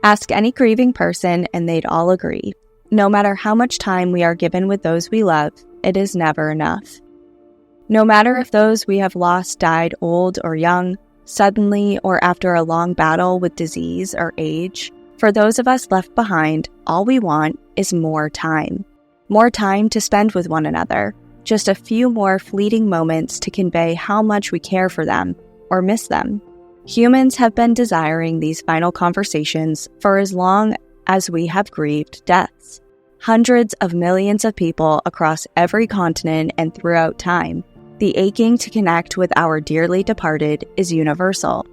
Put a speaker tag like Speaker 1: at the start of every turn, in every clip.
Speaker 1: Ask any grieving person and they'd all agree. No matter how much time we are given with those we love, it is never enough. No matter if those we have lost died old or young, suddenly or after a long battle with disease or age, for those of us left behind, all we want is more time. More time to spend with one another. Just a few more fleeting moments to convey how much we care for them or miss them. Humans have been desiring these final conversations for as long as we have grieved deaths. Hundreds of millions of people across every continent and throughout time. The aching to connect with our dearly departed is universal.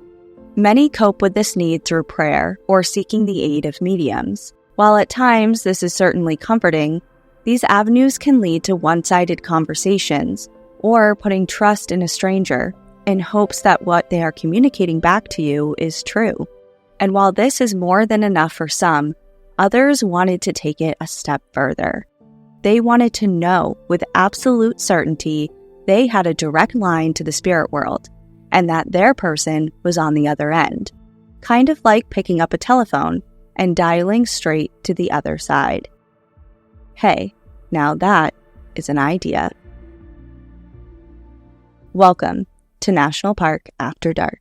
Speaker 1: Many cope with this need through prayer or seeking the aid of mediums. While at times this is certainly comforting, these avenues can lead to one-sided conversations or putting trust in a stranger in hopes that what they are communicating back to you is true. And while this is more than enough for some, others wanted to take it a step further. They wanted to know with absolute certainty they had a direct line to the spirit world and that their person was on the other end, kind of like picking up a telephone and dialing straight to the other side. Hey, now that is an idea. Welcome to National Park After Dark.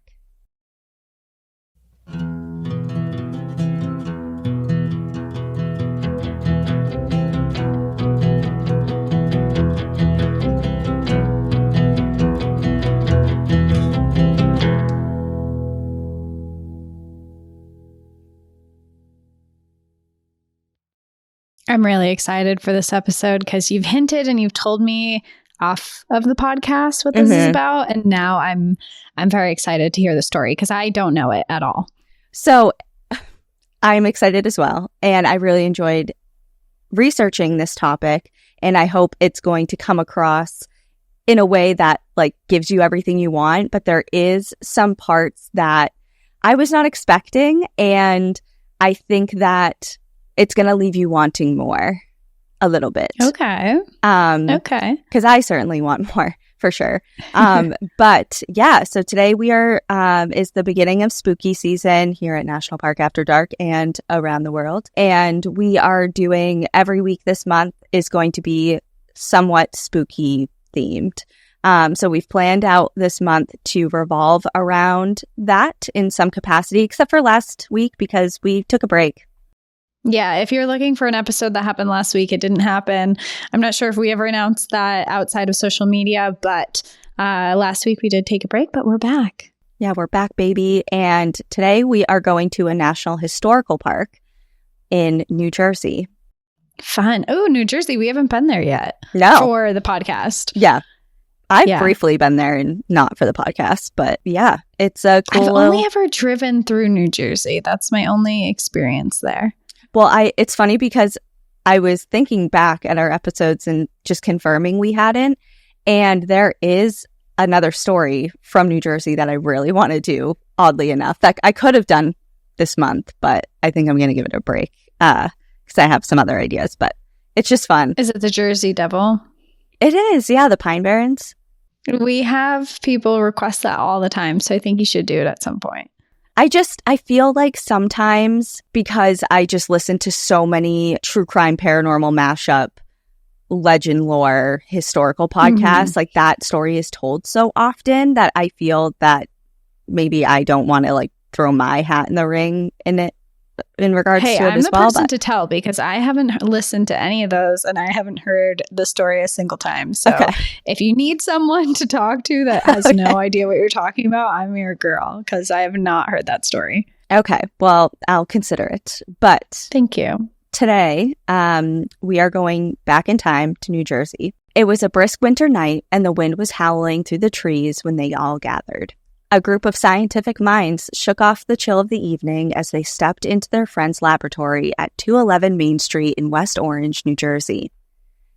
Speaker 2: I'm really excited for this episode because you've hinted and you've told me off of the podcast what this is about. And now I'm very excited to hear the story because I don't know it at all.
Speaker 1: So I'm excited as well. And I really enjoyed researching this topic. And I hope it's going to come across in a way that like gives you everything you want. But there is some parts that I was not expecting. And I think that it's going to leave you wanting more a little bit.
Speaker 2: Okay. Okay.
Speaker 1: Because I certainly want more for sure. But yeah, so today we are, is the beginning of spooky season here at National Park After Dark and around the world. And we are doing every week this month is going to be somewhat spooky themed. So we've planned out this month to revolve around that in some capacity, except for last week because we took a break.
Speaker 2: Yeah, if you're looking for an episode that happened last week, it didn't happen. I'm not sure if we ever announced that outside of social media, but last week we did take a break, but we're back.
Speaker 1: Yeah, we're back, baby. And today we are going to a national historical park in New Jersey.
Speaker 2: Fun. Oh, New Jersey. We haven't been there yet.
Speaker 1: No.
Speaker 2: For the podcast.
Speaker 1: Yeah. I've briefly been there and not for the podcast, but yeah, it's a cool.
Speaker 2: I've only ever driven through New Jersey. That's my only experience there.
Speaker 1: Well, it's funny because I was thinking back at our episodes and just confirming we hadn't. And there is another story from New Jersey that I really want to do, oddly enough, that I could have done this month, but I think I'm going to give it a break because I have some other ideas, but it's just fun.
Speaker 2: Is it the Jersey Devil?
Speaker 1: It is, yeah, the Pine Barrens.
Speaker 2: We have people request that all the time, so I think you should do it at some point.
Speaker 1: I feel like sometimes because I just listen to so many true crime, paranormal mashup, legend lore, historical podcasts, like that story is told so often that I feel that maybe I don't want to like throw my hat in the ring in it in regards to it as well.
Speaker 2: Hey, I'm the person to tell because I haven't listened to any of those and I haven't heard the story a single time. So if you need someone to talk to that has no idea what you're talking about, I'm your girl because I have not heard that story.
Speaker 1: Okay, well, I'll consider it. But
Speaker 2: thank you.
Speaker 1: Today, we are going back in time to New Jersey. It was a brisk winter night and the wind was howling through the trees when they all gathered. A group of scientific minds shook off the chill of the evening as they stepped into their friend's laboratory at 211 Main Street in West Orange, New Jersey.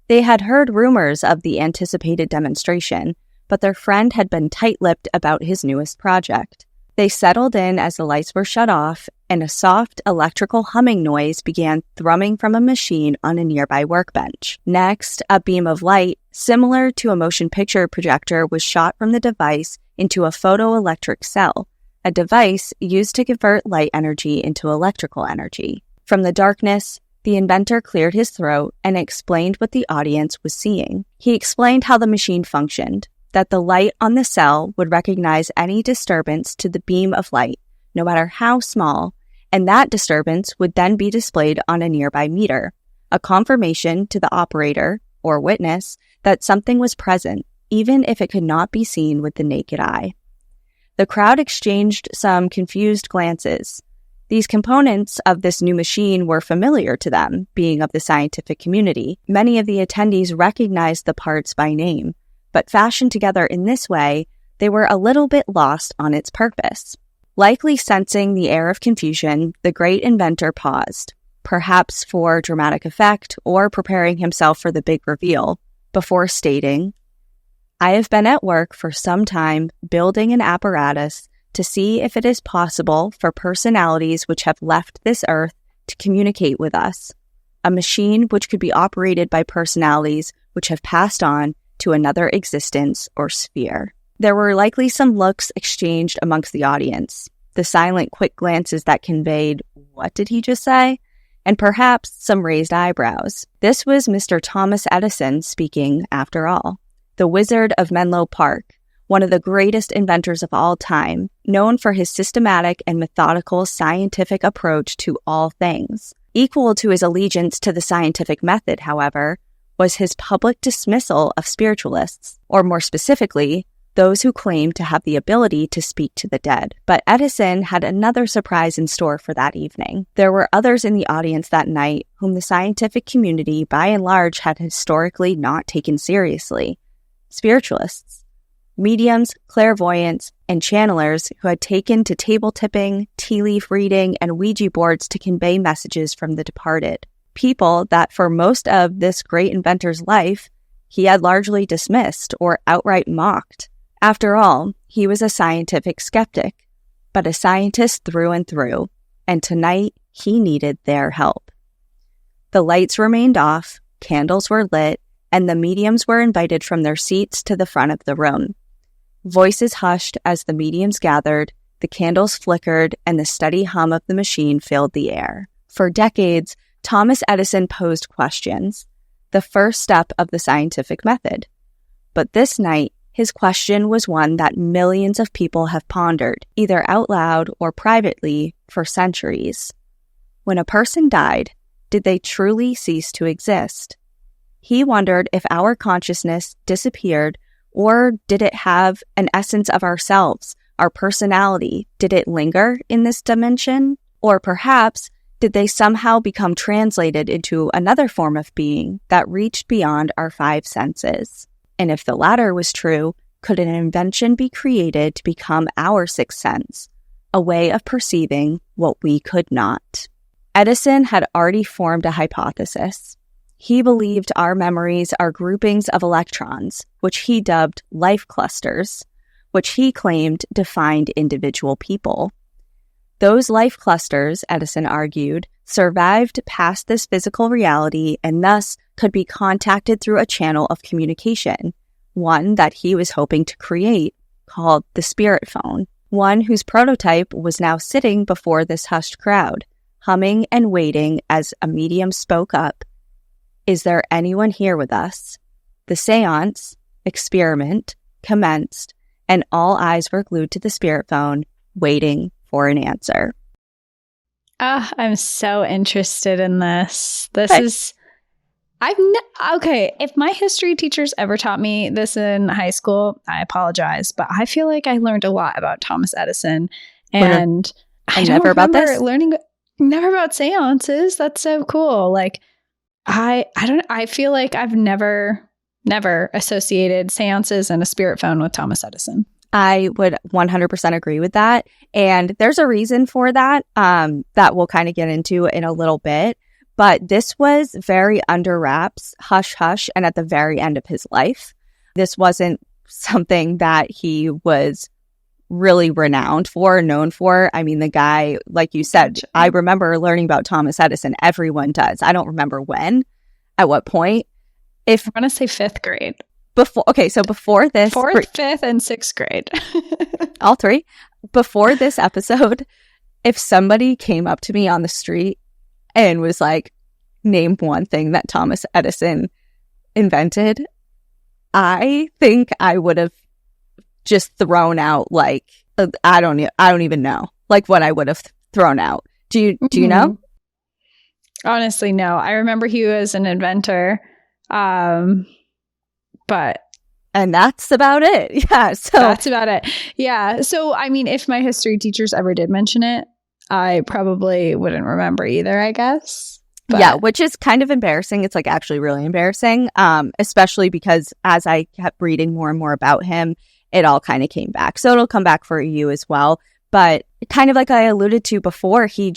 Speaker 1: They had heard rumors of the anticipated demonstration, but their friend had been tight-lipped about his newest project. They settled in as the lights were shut off, and a soft electrical humming noise began thrumming from a machine on a nearby workbench. Next, a beam of light, similar to a motion picture projector, was shot from the device into a photoelectric cell, a device used to convert light energy into electrical energy. From the darkness, the inventor cleared his throat and explained what the audience was seeing. He explained how the machine functioned, that the light on the cell would recognize any disturbance to the beam of light, no matter how small, and that disturbance would then be displayed on a nearby meter, a confirmation to the operator or witness that something was present, even if it could not be seen with the naked eye. The crowd exchanged some confused glances. These components of this new machine were familiar to them, being of the scientific community. Many of the attendees recognized the parts by name, but fashioned together in this way, they were a little bit lost on its purpose. Likely sensing the air of confusion, the great inventor paused, perhaps for dramatic effect or preparing himself for the big reveal, before stating, "I have been at work for some time building an apparatus to see if it is possible for personalities which have left this earth to communicate with us, a machine which could be operated by personalities which have passed on to another existence or sphere." There were likely some looks exchanged amongst the audience, the silent, quick glances that conveyed, "What did he just say?" and perhaps some raised eyebrows. This was Mr. Thomas Edison speaking, after all, the Wizard of Menlo Park, one of the greatest inventors of all time, known for his systematic and methodical scientific approach to all things. Equal to his allegiance to the scientific method, however, was his public dismissal of spiritualists, or more specifically, those who claimed to have the ability to speak to the dead. But Edison had another surprise in store for that evening. There were others in the audience that night whom the scientific community, by and large, had historically not taken seriously. Spiritualists, mediums, clairvoyants, and channelers who had taken to table tipping, tea leaf reading, and Ouija boards to convey messages from the departed. People that for most of this great inventor's life, he had largely dismissed or outright mocked. After all, he was a scientific skeptic, but a scientist through and through, and tonight he needed their help. The lights remained off, candles were lit, and the mediums were invited from their seats to the front of the room. Voices hushed as the mediums gathered, the candles flickered, and the steady hum of the machine filled the air. For decades, Thomas Edison posed questions, the first step of the scientific method. But this night, his question was one that millions of people have pondered, either out loud or privately, for centuries. When a person died, did they truly cease to exist? He wondered if our consciousness disappeared, or did it have an essence of ourselves, our personality? Did it linger in this dimension? Or perhaps, did they somehow become translated into another form of being that reached beyond our five senses? And if the latter was true, could an invention be created to become our sixth sense, a way of perceiving what we could not? Edison had already formed a hypothesis. He believed our memories are groupings of electrons, which he dubbed life clusters, which he claimed defined individual people. Those life clusters, Edison argued, survived past this physical reality and thus could be contacted through a channel of communication, one that he was hoping to create, called the spirit phone, one whose prototype was now sitting before this hushed crowd, humming and waiting as a medium spoke up. "Is there anyone here with us?" The seance, experiment, commenced, and all eyes were glued to the spirit phone, waiting for an answer.
Speaker 2: I'm so interested in this. Okay, if my history teachers ever taught me this in high school, I apologize, but I feel like I learned a lot about Thomas Edison, and I don't
Speaker 1: never about this?
Speaker 2: Never about seances. That's so cool. Like, I feel like I've never associated seances and a spirit phone with Thomas Edison.
Speaker 1: I would 100% agree with that. And there's a reason for that, that we'll kind of get into in a little bit. But this was very under wraps, hush hush, and at the very end of his life. This wasn't something that he was really renowned for, known for. I mean, the guy, like you said, I remember learning about Thomas Edison. Everyone does. I don't remember when, at what point.
Speaker 2: I'm going to say fifth grade.
Speaker 1: So before this.
Speaker 2: Fourth, fifth, and sixth grade.
Speaker 1: All three. before this episode, if somebody came up to me on the street and was like, name one thing that Thomas Edison invented, I think I would have just thrown out like, I don't even know like what I would have thrown out. Do you know?
Speaker 2: Honestly, no. I remember he was an inventor, but
Speaker 1: and that's about it. Yeah, so
Speaker 2: that's about it. Yeah. So I mean, if my history teachers ever did mention it, I probably wouldn't remember either, I guess. But
Speaker 1: yeah, which is kind of embarrassing. It's like actually really embarrassing, especially because as I kept reading more and more about him, it all kind of came back. So it'll come back for you as well. But kind of like I alluded to before, he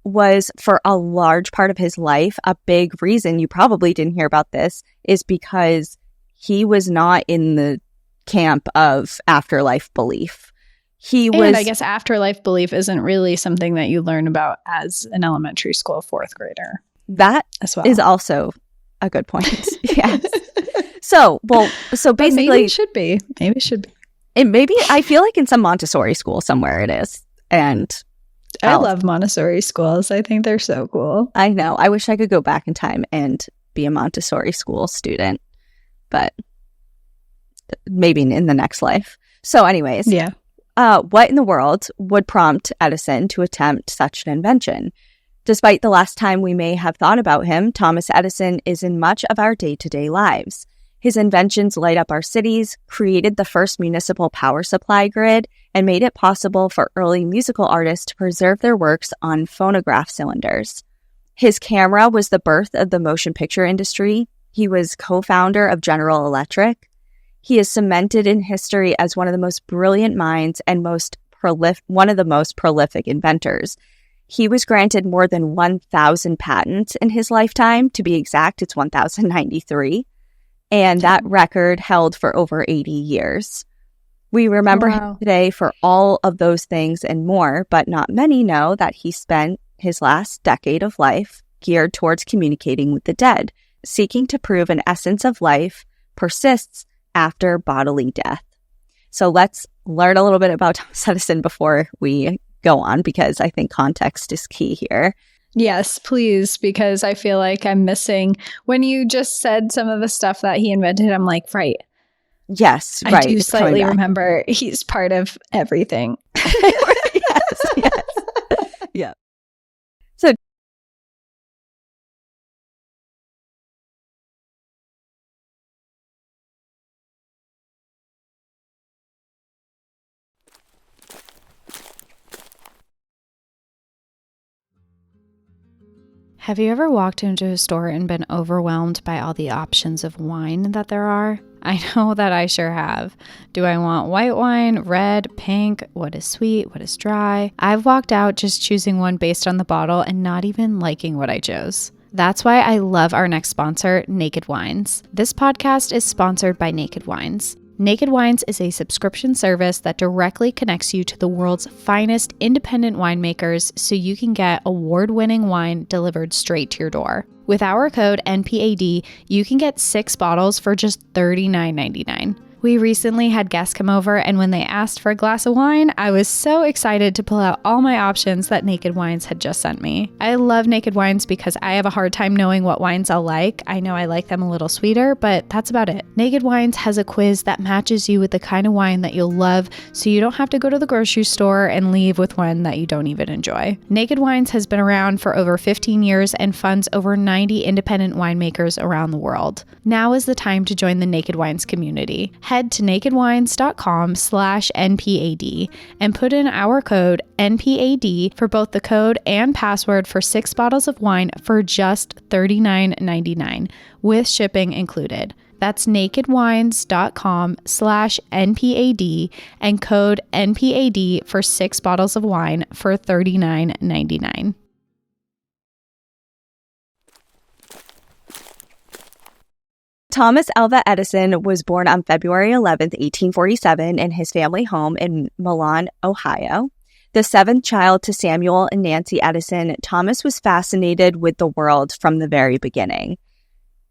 Speaker 1: was for a large part of his life, a big reason you probably didn't hear about this is because he was not in the camp of afterlife belief.
Speaker 2: And I guess afterlife belief isn't really something that you learn about as an elementary school fourth grader.
Speaker 1: That as well is also a good point. Yes. So basically,
Speaker 2: maybe it should be.
Speaker 1: Maybe I feel like in some Montessori school somewhere it is. And
Speaker 2: I love Montessori schools. I think they're so cool.
Speaker 1: I know. I wish I could go back in time and be a Montessori school student, but maybe in the next life. So anyways.
Speaker 2: Yeah.
Speaker 1: What in the world would prompt Edison to attempt such an invention? Despite the last time we may have thought about him, Thomas Edison is in much of our day-to-day lives. His inventions light up our cities, created the first municipal power supply grid, and made it possible for early musical artists to preserve their works on phonograph cylinders. His camera was the birth of the motion picture industry. He was co-founder of General Electric. He is cemented in history as one of the most brilliant minds and one of the most prolific inventors. He was granted more than 1,000 patents in his lifetime. To be exact, it's 1,093. And that record held for over 80 years. We remember him today for all of those things and more, but not many know that he spent his last decade of life geared towards communicating with the dead, seeking to prove an essence of life persists after bodily death. So let's learn a little bit about Thomas Edison before we go on, because I think context is key here.
Speaker 2: Yes, please, because I feel like I'm missing. When you just said some of the stuff that he invented, I'm like, right.
Speaker 1: Yes, right.
Speaker 2: I do slightly remember he's part of everything.
Speaker 1: Yes. Yeah. So
Speaker 3: have you ever walked into a store and been overwhelmed by all the options of wine that there are? I know that I sure have. Do I want white wine, red, pink? What is sweet? What is dry? I've walked out just choosing one based on the bottle and not even liking what I chose. That's why I love our next sponsor, Naked Wines. This podcast is sponsored by Naked Wines. Naked Wines is a subscription service that directly connects you to the world's finest independent winemakers so you can get award-winning wine delivered straight to your door. With our code NPAD, you can get 6 bottles for just $39.99. We recently had guests come over, and when they asked for a glass of wine, I was so excited to pull out all my options that Naked Wines had just sent me. I love Naked Wines because I have a hard time knowing what wines I'll like. I know I like them a little sweeter, but that's about it. Naked Wines has a quiz that matches you with the kind of wine that you'll love, so you don't have to go to the grocery store and leave with one that you don't even enjoy. Naked Wines has been around for over 15 years and funds over 90 independent winemakers around the world. Now is the time to join the Naked Wines community. Head to nakedwines.com/NPAD and put in our code NPAD for both the code and password for 6 bottles of wine for just $39.99 with shipping included. That's nakedwines.com/NPAD and code NPAD for 6 bottles of wine for $39.99.
Speaker 1: Thomas Alva Edison was born on February 11th, 1847 in his family home in Milan, Ohio. The 7th child to Samuel and Nancy Edison, Thomas was fascinated with the world from the very beginning.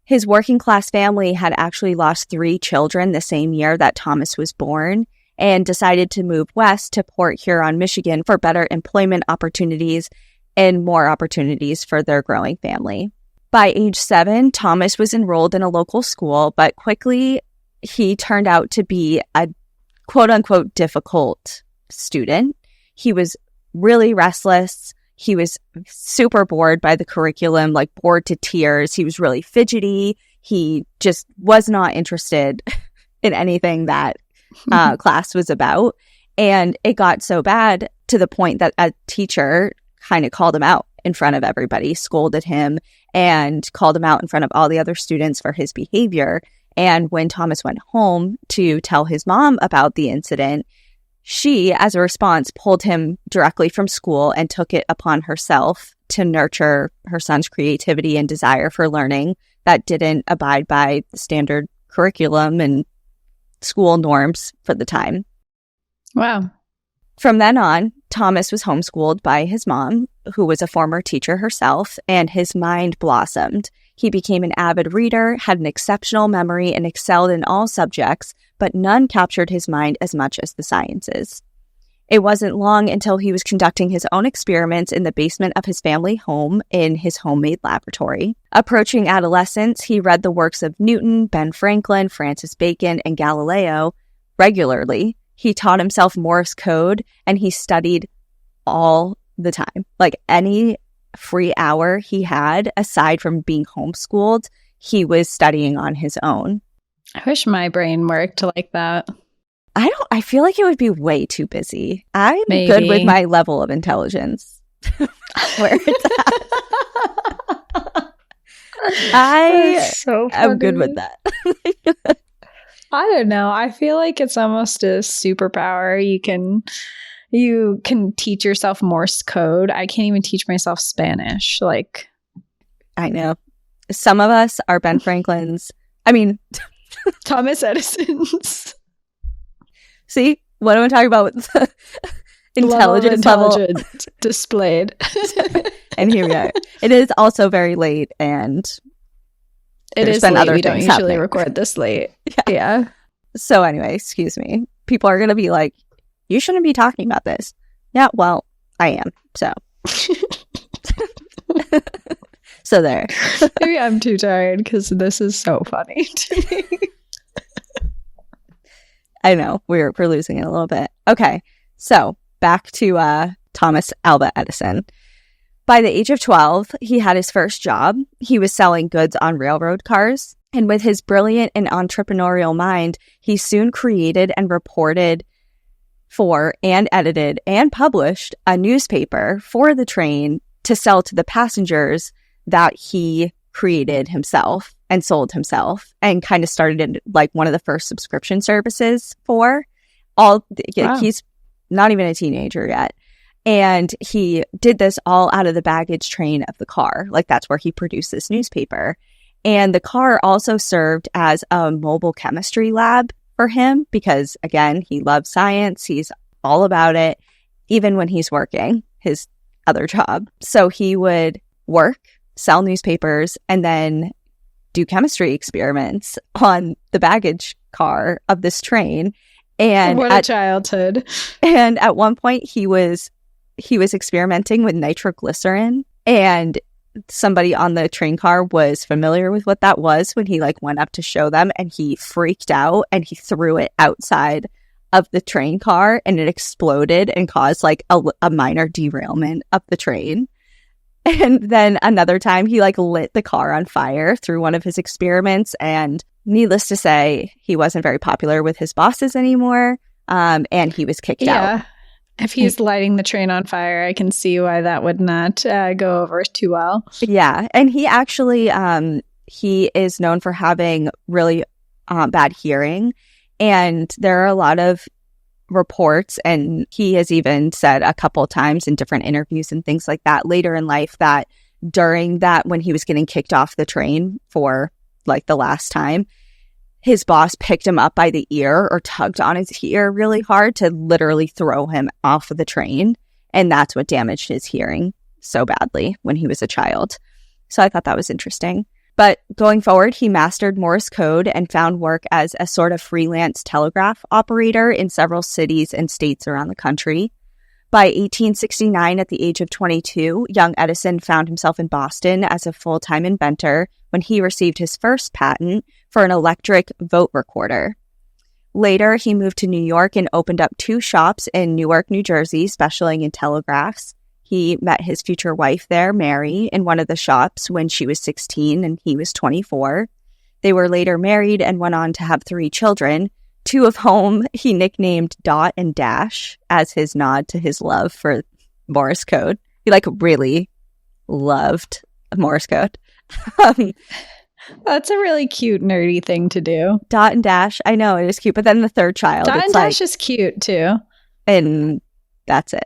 Speaker 1: His working-class family had actually lost 3 children the same year that Thomas was born, and decided to move west to Port Huron, Michigan for better employment opportunities and more opportunities for their growing family. By age 7, Thomas was enrolled in a local school, but quickly he turned out to be a quote-unquote difficult student. He was really restless. He was super bored by the curriculum, like bored to tears. He was really fidgety. He just was not interested in anything that class was about. And it got so bad to the point that a teacher kind of called him out in front of everybody, scolded him, and called him out in front of all the other students for his behavior. And when Thomas went home to tell his mom about the incident, she, as a response, pulled him directly from school and took it upon herself to nurture her son's creativity and desire for learning that didn't abide by the standard curriculum and school norms for the time.
Speaker 2: Wow.
Speaker 1: From then on, Thomas was homeschooled by his mom, who was a former teacher herself, and his mind blossomed. He became an avid reader, had an exceptional memory, and excelled in all subjects, but none captured his mind as much as the sciences. It wasn't long until he was conducting his own experiments in the basement of his family home in his homemade laboratory. Approaching adolescence, he read the works of Newton, Ben Franklin, Francis Bacon, and Galileo regularly. He taught himself Morse code, and he studied all the time. Like any free hour he had, aside from being homeschooled, he was studying on his own.
Speaker 2: I wish my brain worked like that.
Speaker 1: I feel like it would be way too busy. I'm
Speaker 2: Maybe.
Speaker 1: good with my level of intelligence. Where it's at. I'm good with that.
Speaker 2: I don't know. I feel like it's almost a superpower. You can teach yourself Morse code. I can't even teach myself Spanish. Like,
Speaker 1: I know. Some of us are Ben Franklin's. I mean,
Speaker 2: Thomas Edison's.
Speaker 1: See, what am I talking about with the intelligence level
Speaker 2: displayed?
Speaker 1: And here we are. It is also very late, and
Speaker 2: it is
Speaker 1: been
Speaker 2: late.
Speaker 1: other
Speaker 2: We don't
Speaker 1: things
Speaker 2: usually
Speaker 1: happening.
Speaker 2: record this late.
Speaker 1: Yeah. So anyway, excuse me. People are going to be like, you shouldn't be talking about this. Yeah, well, I am. So. So there.
Speaker 2: Maybe I'm too tired because this is so funny to me.
Speaker 1: I know. We're losing it a little bit. Okay. So back to Thomas Alva Edison. By the age of 12, he had his first job. He was selling goods on railroad cars. And with his brilliant and entrepreneurial mind, he soon created and reported for and edited and published a newspaper for the train to sell to the passengers that he created himself and sold himself, and kind of started in like one of the first subscription services for all.
Speaker 2: Wow.
Speaker 1: He's not even a teenager yet. And he did this all out of the baggage train of the car. Like that's where he produced this newspaper. And the car also served as a mobile chemistry lab for him because, again, he loves science. He's all about it, even when he's working his other job. So he would work, sell newspapers, and then do chemistry experiments on the baggage car of this train. And
Speaker 2: what a childhood.
Speaker 1: And at one point he was experimenting with nitroglycerin, and somebody on the train car was familiar with what that was when he like went up to show them, and he freaked out and he threw it outside of the train car, and it exploded and caused like a minor derailment of the train. And then another time he like lit the car on fire through one of his experiments, and needless to say, he wasn't very popular with his bosses anymore, and he was kicked out.
Speaker 2: If he's lighting the train on fire, I can see why that would not go over too well.
Speaker 1: Yeah. And he actually, he is known for having really bad hearing. And there are a lot of reports, and he has even said a couple times in different interviews and things like that later in life that during that, when he was getting kicked off the train for like the last time, his boss picked him up by the ear or tugged on his ear really hard to literally throw him off of the train. And that's what damaged his hearing so badly when he was a child. So I thought that was interesting. But going forward, he mastered Morse code and found work as a sort of freelance telegraph operator in several cities and states around the country. By 1869, at the age of 22, young Edison found himself in Boston as a full-time inventor when he received his first patent for an electric vote recorder. Later, he moved to New York and opened up 2 shops in Newark, New Jersey, specializing in telegraphs. He met his future wife there, Mary, in one of the shops when she was 16 and he was 24. They were later married and went on to have 3 children, 2 of whom he nicknamed Dot and Dash as his nod to his love for Morse code. He really loved Morse code.
Speaker 2: That's a really cute, nerdy thing to do.
Speaker 1: Dot and Dash, I know, it is cute. But then the third child,
Speaker 2: Dot and Dash is cute too.
Speaker 1: And that's it.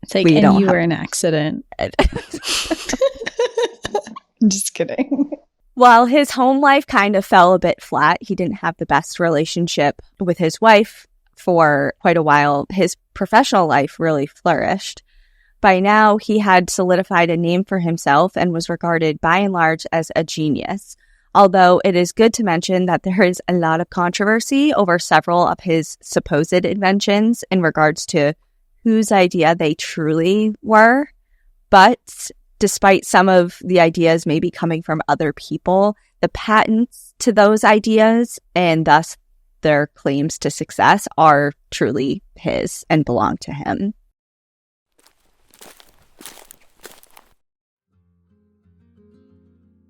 Speaker 2: It's like, and you were an accident. Just kidding.
Speaker 1: While his home life kind of fell a bit flat, he didn't have the best relationship with his wife for quite a while. His professional life really flourished. By now, he had solidified a name for himself and was regarded by and large as a genius. Although it is good to mention that there is a lot of controversy over several of his supposed inventions in regards to whose idea they truly were. But despite some of the ideas maybe coming from other people, the patents to those ideas and thus their claims to success are truly his and belong to him.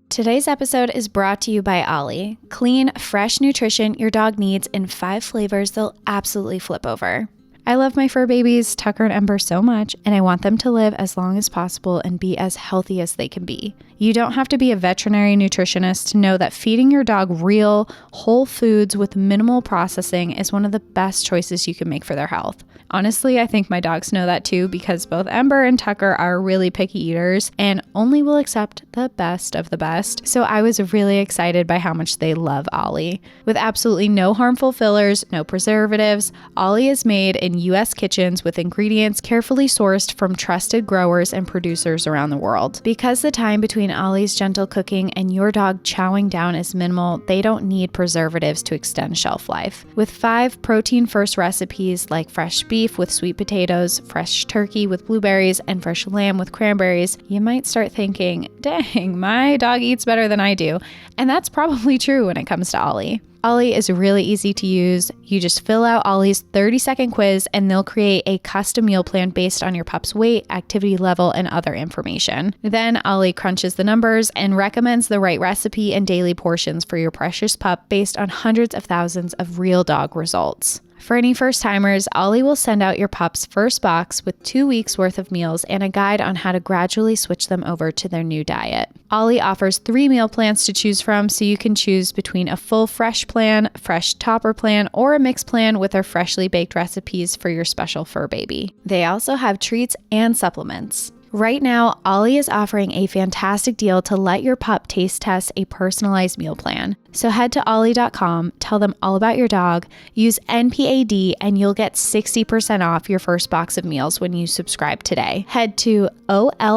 Speaker 3: Today's episode is brought to you by Ollie. Clean, fresh nutrition your dog needs in 5 flavors they'll absolutely flip over. I love my fur babies, Tucker and Ember, so much, and I want them to live as long as possible and be as healthy as they can be. You don't have to be a veterinary nutritionist to know that feeding your dog real, whole foods with minimal processing is one of the best choices you can make for their health. Honestly, I think my dogs know that too, because both Ember and Tucker are really picky eaters and only will accept the best of the best. So I was really excited by how much they love Ollie. With absolutely no harmful fillers, no preservatives, Ollie is made in U.S. kitchens with ingredients carefully sourced from trusted growers and producers around the world. Because the time between Ollie's gentle cooking and your dog chowing down is minimal, they don't need preservatives to extend shelf life. With 5 protein-first recipes like fresh beef with sweet potatoes, fresh turkey with blueberries, and fresh lamb with cranberries, you might start thinking, dang, my dog eats better than I do. And that's probably true when it comes to Ollie. Ollie is really easy to use. You just fill out Ollie's 30-second quiz and they'll create a custom meal plan based on your pup's weight, activity level, and other information. Then Ollie crunches the numbers and recommends the right recipe and daily portions for your precious pup based on hundreds of thousands of real dog results. For any first-timers, Ollie will send out your pup's first box with 2 weeks worth of meals and a guide on how to gradually switch them over to their new diet. Ollie offers 3 meal plans to choose from, so you can choose between a full fresh plan, fresh topper plan, or a mixed plan with our freshly baked recipes for your special fur baby. They also have treats and supplements. Right now, Ollie is offering a fantastic deal to let your pup taste test a personalized meal plan. So head to ollie.com, tell them all about your dog, use NPAD, and you'll get 60% off your first box of meals when you subscribe today. Head to ollie.com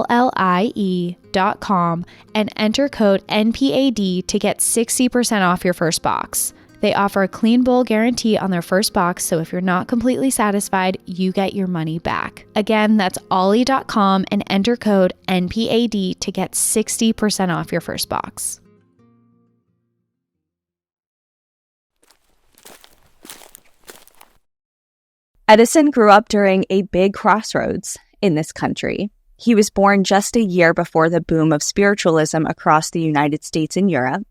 Speaker 3: and enter code NPAD to get 60% off your first box. They offer a clean bowl guarantee on their first box, so if you're not completely satisfied, you get your money back. Again, that's ollie.com and enter code NPAD to get 60% off your first box.
Speaker 1: Edison grew up during a big crossroads in this country. He was born just a year before the boom of spiritualism across the United States and Europe.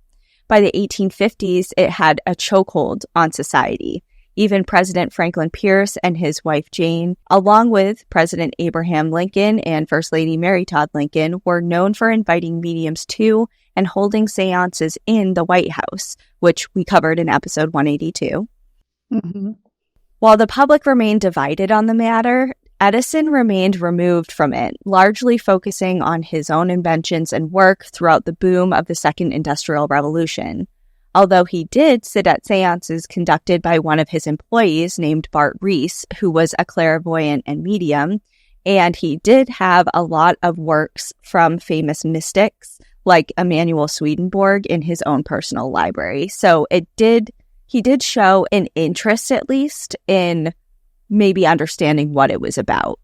Speaker 1: By the 1850s, it had a chokehold on society. Even President Franklin Pierce and his wife Jane, along with President Abraham Lincoln and First Lady Mary Todd Lincoln, were known for inviting mediums to and holding seances in the White House, which we covered in episode 182.
Speaker 2: Mm-hmm.
Speaker 1: While the public remained divided on the matter, Edison remained removed from it, largely focusing on his own inventions and work throughout the boom of the Second Industrial Revolution. Although he did sit at seances conducted by one of his employees named Bart Reese, who was a clairvoyant and medium, and he did have a lot of works from famous mystics like Emanuel Swedenborg in his own personal library. So he did show an interest, at least, in maybe understanding what it was about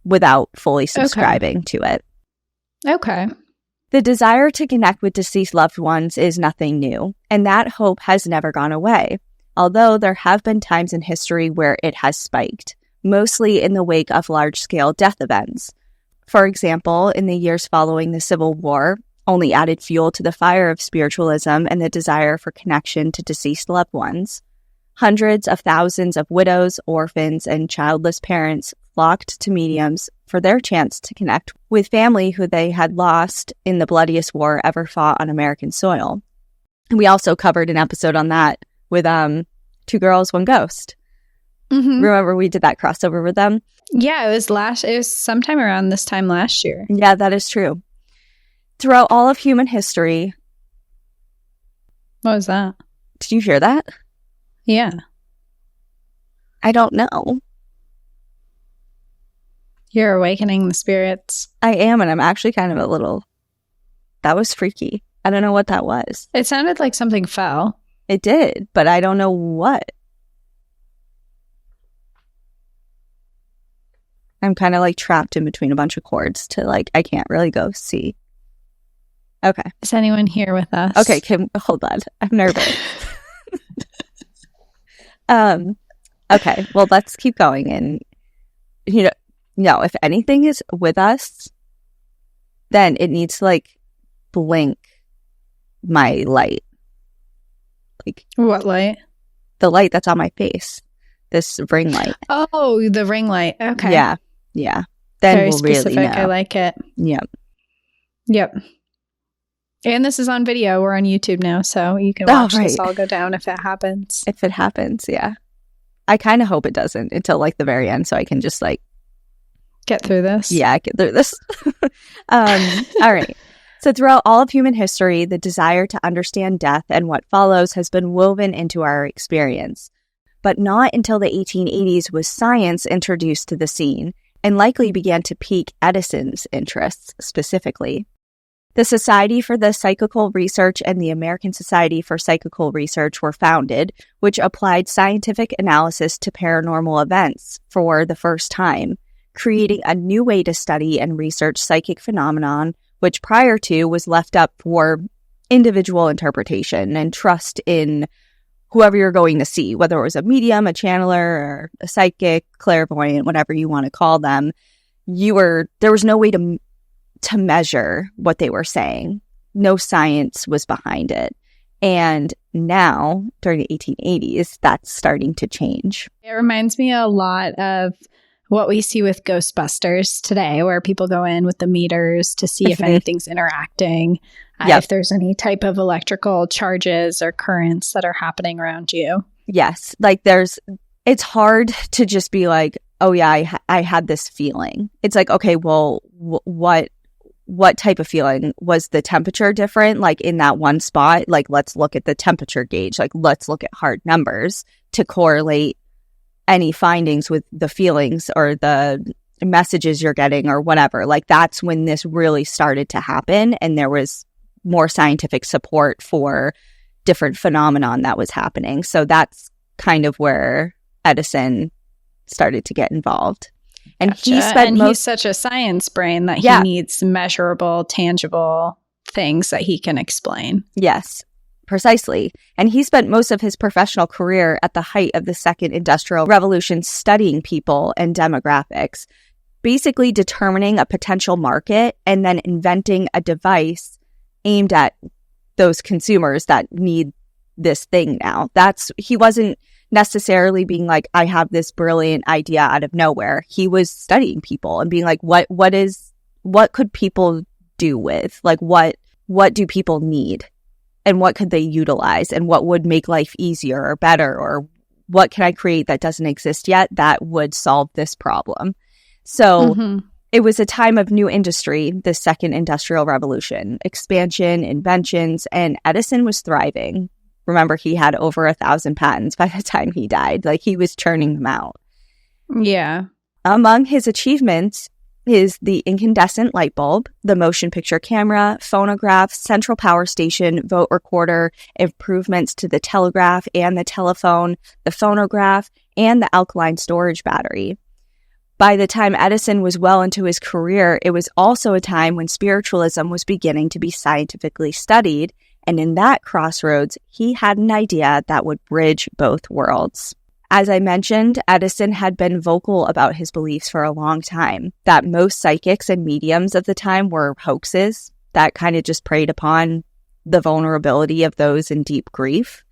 Speaker 1: without fully subscribing to it.
Speaker 2: Okay.
Speaker 1: The desire to connect with deceased loved ones is nothing new, and that hope has never gone away, although there have been times in history where it has spiked, mostly in the wake of large-scale death events. For example, in the years following the Civil War, only added fuel to the fire of spiritualism and the desire for connection to deceased loved ones. Hundreds of thousands of widows, orphans, and childless parents flocked to mediums for their chance to connect with family who they had lost in the bloodiest war ever fought on American soil. And we also covered an episode on that with Two Girls, One Ghost.
Speaker 2: Mm-hmm.
Speaker 1: Remember we did that crossover with them?
Speaker 2: Yeah, it was sometime around this time last year.
Speaker 1: Yeah, that is true. Throughout all of human history...
Speaker 2: What was that?
Speaker 1: Did you hear that?
Speaker 2: Yeah.
Speaker 1: I don't know.
Speaker 2: You're awakening the spirits.
Speaker 1: I am, and I'm actually kind of a little... That was freaky. I don't know what that was.
Speaker 2: It sounded like something fell.
Speaker 1: It did, but I don't know what. I'm kind of like trapped in between a bunch of cords to like, I can't really go see. Okay.
Speaker 2: Is anyone here with us?
Speaker 1: Okay, hold on. I'm nervous. Okay, well, let's keep going. And, no, if anything is with us, then it needs to like blink my light. Like,
Speaker 2: what light?
Speaker 1: The light that's on my face. This ring light.
Speaker 2: Oh, the ring light. Okay.
Speaker 1: Yeah. Then
Speaker 2: very
Speaker 1: we'll
Speaker 2: specific.
Speaker 1: really know.
Speaker 2: I like it.
Speaker 1: Yep.
Speaker 2: And this is on video. We're on YouTube now, so you can watch this all go down if it happens.
Speaker 1: If it happens, yeah. I kind of hope it doesn't until like the very end, so I can just like
Speaker 2: get through this.
Speaker 1: Yeah, get through this. All right. So throughout all of human history, the desire to understand death and what follows has been woven into our experience. But not until the 1880s was science introduced to the scene, and likely began to pique Edison's interests specifically. The Society for the Psychical Research and the American Society for Psychical Research were founded, which applied scientific analysis to paranormal events for the first time, creating a new way to study and research psychic phenomenon, which prior to was left up for individual interpretation and trust in whoever you're going to see, whether it was a medium, a channeler, or a psychic, clairvoyant, whatever you want to call them. There was no way to measure what they were saying. No science was behind it. And now, during the 1880s, that's starting to change.
Speaker 2: It reminds me a lot of what we see with Ghostbusters today, where people go in with the meters to see if anything's interacting, if there's any type of electrical charges or currents that are happening around you.
Speaker 1: Yes. Like it's hard to just be like, oh yeah, I had this feeling. It's like, okay, well, what type of feeling? Was the temperature different? Like in that one spot, like let's look at the temperature gauge. Like let's look at hard numbers to correlate any findings with the feelings or the messages you're getting or whatever. Like that's when this really started to happen, and there was more scientific support for different phenomenon that was happening. So that's kind of where Edison started to get involved. And
Speaker 2: gotcha. He's such a science brain that he needs measurable, tangible things that he can explain.
Speaker 1: Yes, precisely. And he spent most of his professional career at the height of the Second Industrial Revolution studying people and demographics, basically determining a potential market and then inventing a device aimed at those consumers that need this thing now. He wasn't necessarily being like, I have this brilliant idea out of nowhere. He was studying people and being like, what could people do with? Like, what do people need? And what could they utilize? And what would make life easier or better? Or what can I create that doesn't exist yet that would solve this problem? So it was a time of new industry, the Second Industrial Revolution, expansion, inventions, and Edison was thriving. Remember, he had over 1,000 patents by the time he died. Like, he was churning them out.
Speaker 2: Yeah.
Speaker 1: Among his achievements is the incandescent light bulb, the motion picture camera, phonograph, central power station, vote recorder, improvements to the telegraph and the telephone, the phonograph, and the alkaline storage battery. By the time Edison was well into his career, it was also a time when spiritualism was beginning to be scientifically studied, and in that crossroads, he had an idea that would bridge both worlds. As I mentioned, Edison had been vocal about his beliefs for a long time, that most psychics and mediums of the time were hoaxes that kind of just preyed upon the vulnerability of those in deep grief.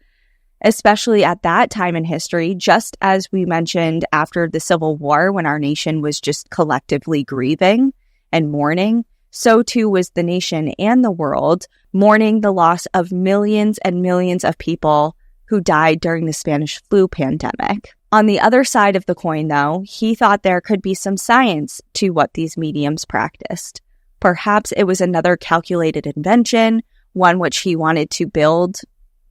Speaker 1: Especially at that time in history, just as we mentioned after the Civil War, when our nation was just collectively grieving and mourning, so too was the nation and the world mourning the loss of millions and millions of people who died during the Spanish flu pandemic. On the other side of the coin, though, he thought there could be some science to what these mediums practiced. Perhaps it was another calculated invention, one which he wanted to build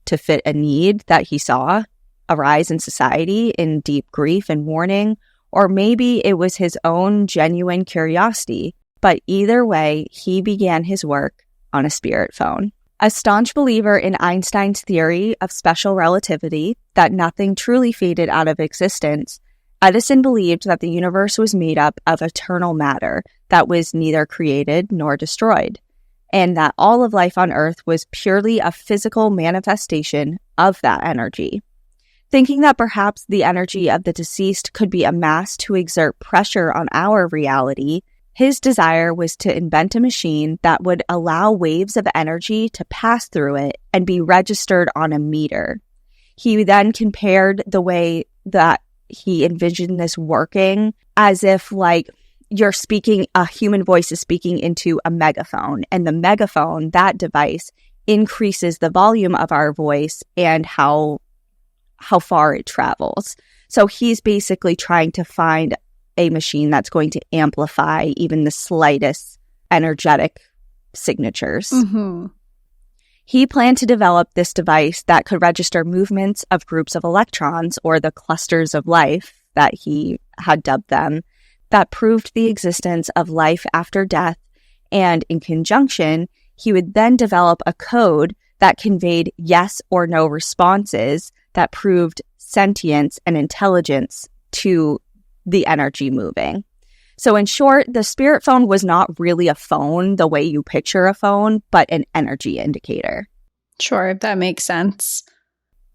Speaker 1: to fit a need that he saw arise in society in deep grief and mourning, or maybe it was his own genuine curiosity. But either way, he began his work on a spirit phone. A staunch believer in Einstein's theory of special relativity, that nothing truly faded out of existence, Edison believed that the universe was made up of eternal matter that was neither created nor destroyed, and that all of life on Earth was purely a physical manifestation of that energy. Thinking that perhaps the energy of the deceased could be amassed to exert pressure on our reality, his desire was to invent a machine that would allow waves of energy to pass through it and be registered on a meter. He then compared the way that he envisioned this working as if, like, you're speaking, a human voice is speaking into a megaphone, and the megaphone, that device, increases the volume of our voice and how far it travels. So he's basically trying to find a machine that's going to amplify even the slightest energetic signatures.
Speaker 2: Mm-hmm.
Speaker 1: He planned to develop this device that could register movements of groups of electrons, or the clusters of life that he had dubbed them, that proved the existence of life after death, and in conjunction, he would then develop a code that conveyed yes or no responses that proved sentience and intelligence to the energy moving. So in short, the spirit phone was not really a phone the way you picture a phone, but an energy indicator.
Speaker 2: Sure, that makes sense.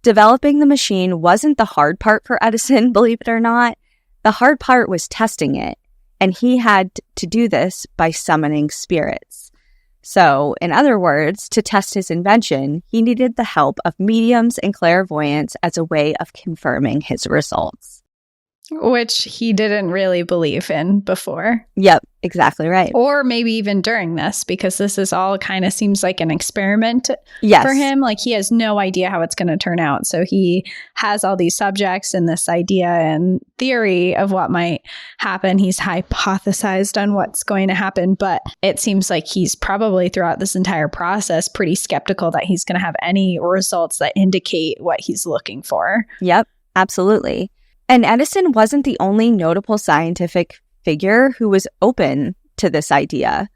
Speaker 1: Developing the machine wasn't the hard part for Edison, believe it or not. The hard part was testing it, and he had to do this by summoning spirits. So, in other words, to test his invention, he needed the help of mediums and clairvoyants as a way of confirming his results.
Speaker 2: Which he didn't really believe in before.
Speaker 1: Yep, exactly right.
Speaker 2: Or maybe even during this, because this is all kind of seems like an experiment for him. Like, he has no idea how it's going to turn out. So he has all these subjects and this idea and theory of what might happen. He's hypothesized on what's going to happen, but it seems like he's probably throughout this entire process pretty skeptical that he's going to have any results that indicate what he's looking for.
Speaker 1: Yep, absolutely. And Edison wasn't the only notable scientific figure who was open to this idea.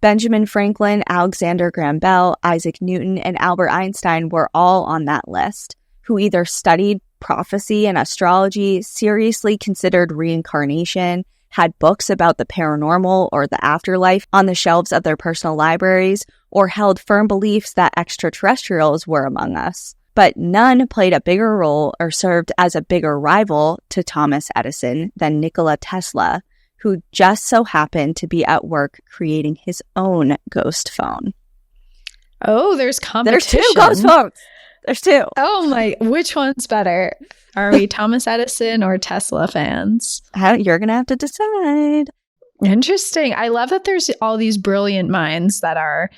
Speaker 1: Benjamin Franklin, Alexander Graham Bell, Isaac Newton, and Albert Einstein were all on that list, who either studied prophecy and astrology, seriously considered reincarnation, had books about the paranormal or the afterlife on the shelves of their personal libraries, or held firm beliefs that extraterrestrials were among us. But none played a bigger role or served as a bigger rival to Thomas Edison than Nikola Tesla, who just so happened to be at work creating his own ghost phone.
Speaker 2: Oh, there's competition.
Speaker 1: There's two ghost phones. There's two.
Speaker 2: Oh my, which one's better? Are we Thomas Edison or Tesla fans?
Speaker 1: You're going to have to decide.
Speaker 2: Interesting. I love that there's all these brilliant minds that are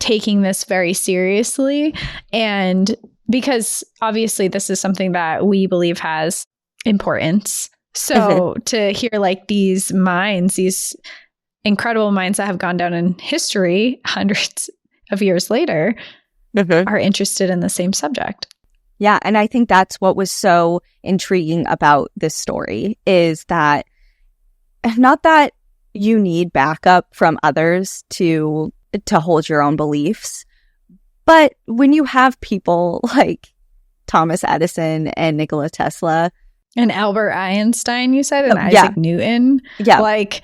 Speaker 2: taking this very seriously, and because obviously this is something that we believe has importance. So to hear like these minds, these incredible minds that have gone down in history hundreds of years later are interested in the same subject.
Speaker 1: Yeah. And I think that's what was so intriguing about this story is that not that you need backup from others to hold your own beliefs. But when you have people like Thomas Edison and Nikola Tesla
Speaker 2: and Albert Einstein, you said, and
Speaker 1: yeah.
Speaker 2: Isaac Newton,
Speaker 1: yeah,
Speaker 2: like,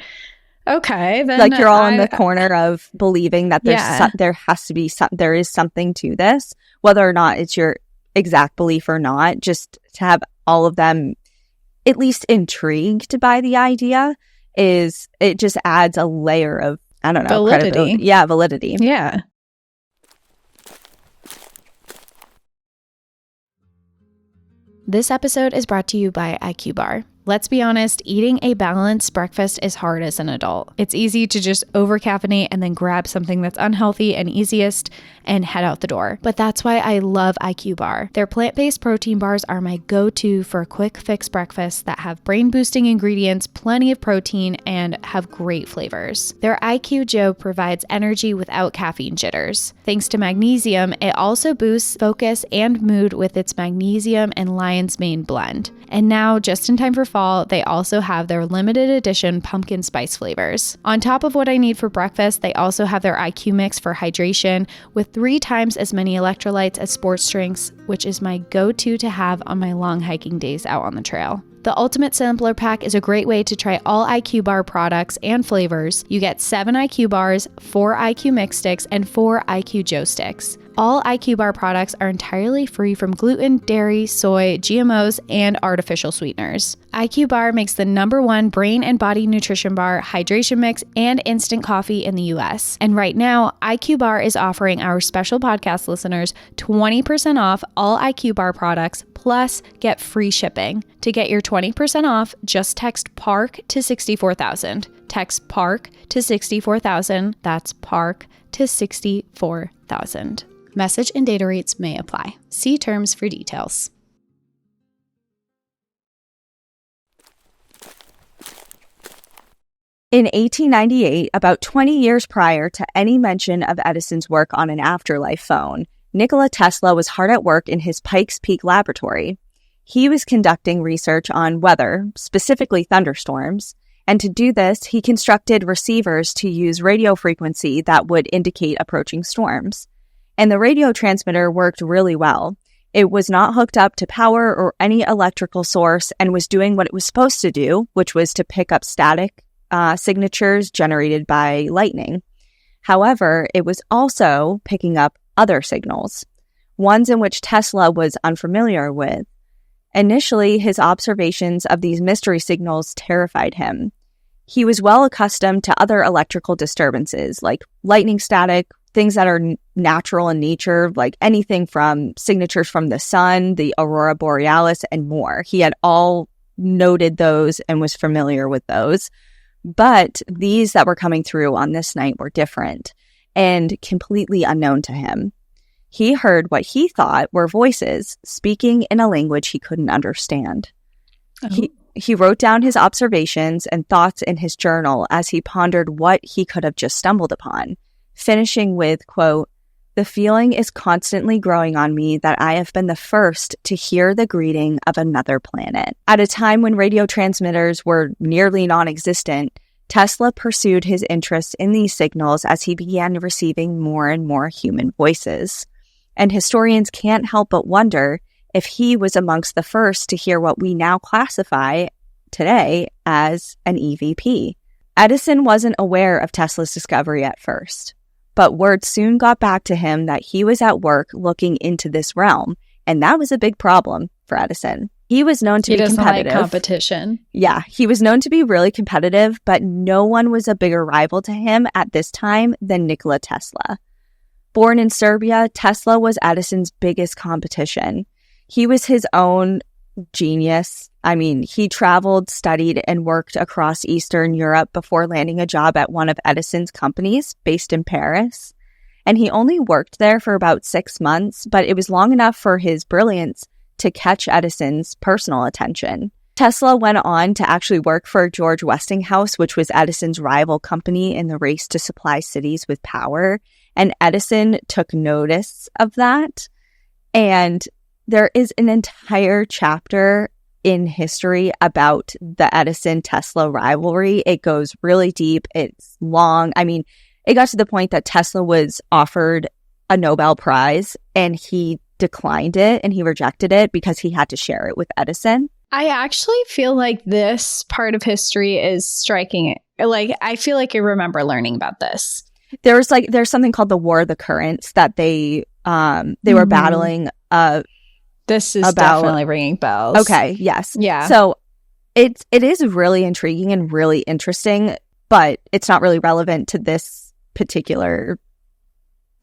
Speaker 2: okay, then
Speaker 1: like you're all in the corner of believing that there is something to this, whether or not it's your exact belief or not. Just to have all of them at least intrigued by the idea it just adds a layer of, I don't know,
Speaker 2: validity.
Speaker 1: Validity.
Speaker 2: Yeah.
Speaker 3: This episode is brought to you by IQ Bar. Let's be honest, eating a balanced breakfast is hard as an adult. It's easy to just over-caffeinate and then grab something that's unhealthy and easiest and head out the door. But that's why I love IQ Bar. Their plant-based protein bars are my go-to for a quick fix breakfast that have brain-boosting ingredients, plenty of protein, and have great flavors. Their IQ Joe provides energy without caffeine jitters. Thanks to magnesium, it also boosts focus and mood with its magnesium and lion's mane blend. And now, just in time for fall, they also have their limited edition pumpkin spice flavors. On top of what I need for breakfast, they also have their IQ mix for hydration with 3 times as many electrolytes as sports drinks, which is my go-to to have on my long hiking days out on the trail. The Ultimate Sampler Pack is a great way to try all IQ Bar products and flavors. You get 7 IQ Bars, 4 IQ Mix Sticks, and 4 IQ Joe Sticks. All IQ Bar products are entirely free from gluten, dairy, soy, GMOs, and artificial sweeteners. IQ Bar makes the #1 brain and body nutrition bar, hydration mix, and instant coffee in the US. And right now, IQ Bar is offering our special podcast listeners 20% off all IQ Bar products, plus get free shipping. To get your 20% off, just text PARK to 64,000. Text PARK to 64,000. That's PARK to 64,000. Message and data rates may apply. See terms for details.
Speaker 1: In 1898, about 20 years prior to any mention of Edison's work on an afterlife phone, Nikola Tesla was hard at work in his Pikes Peak laboratory. He was conducting research on weather, specifically thunderstorms, and to do this, he constructed receivers to use radio frequency that would indicate approaching storms. And the radio transmitter worked really well. It was not hooked up to power or any electrical source and was doing what it was supposed to do, which was to pick up static signatures generated by lightning. However, it was also picking up other signals, ones in which Tesla was unfamiliar with. Initially, his observations of these mystery signals terrified him. He was well accustomed to other electrical disturbances like lightning static, things that are natural in nature, like anything from signatures from the sun, the aurora borealis, and more. He had all noted those and was familiar with those. But these that were coming through on this night were different and completely unknown to him. He heard what he thought were voices speaking in a language he couldn't understand. Oh. He wrote down his observations and thoughts in his journal as he pondered what he could have just stumbled upon, finishing with, quote, "The feeling is constantly growing on me that I have been the first to hear the greeting of another planet." At a time when radio transmitters were nearly non-existent, Tesla pursued his interest in these signals as he began receiving more and more human voices. And historians can't help but wonder if he was amongst the first to hear what we now classify today as an EVP. Edison wasn't aware of Tesla's discovery at first, but word soon got back to him that he was at work looking into this realm, and that was a big problem for Edison. He was known to be competitive.
Speaker 2: Like competition.
Speaker 1: Yeah, he was known to be really competitive, but no one was a bigger rival to him at this time than Nikola Tesla. Born in Serbia, Tesla was Edison's biggest competition. He was his own genius. I mean, he traveled, studied, and worked across Eastern Europe before landing a job at one of Edison's companies based in Paris. And he only worked there for about 6 months, but it was long enough for his brilliance to catch Edison's personal attention. Tesla went on to actually work for George Westinghouse, which was Edison's rival company in the race to supply cities with power. And Edison took notice of that. And there is an entire chapter in history about the Edison-Tesla rivalry. It goes really deep. It's long. I mean, it got to the point that Tesla was offered a Nobel Prize and he declined it and he rejected it because he had to share it with Edison.
Speaker 2: I actually feel like this part of history is striking it. Like, I feel like I remember learning about this.
Speaker 1: There's something called the War of the Currents that they were battling.
Speaker 2: This is definitely ringing bells.
Speaker 1: Okay, yes.
Speaker 2: Yeah.
Speaker 1: So it is really intriguing and really interesting, but it's not really relevant to this particular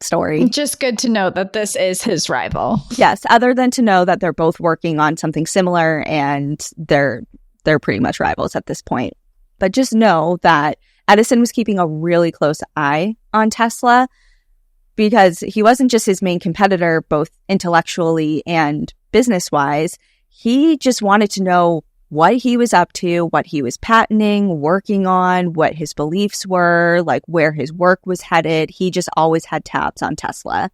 Speaker 1: story.
Speaker 2: Just good to know that this is his rival.
Speaker 1: Yes, other than to know that they're both working on something similar and they're pretty much rivals at this point. But just know that Edison was keeping a really close eye on Tesla because he wasn't just his main competitor, both intellectually and business-wise. He just wanted to know what he was up to, what he was patenting, working on, what his beliefs were, like where his work was headed. He just always had tabs on Tesla.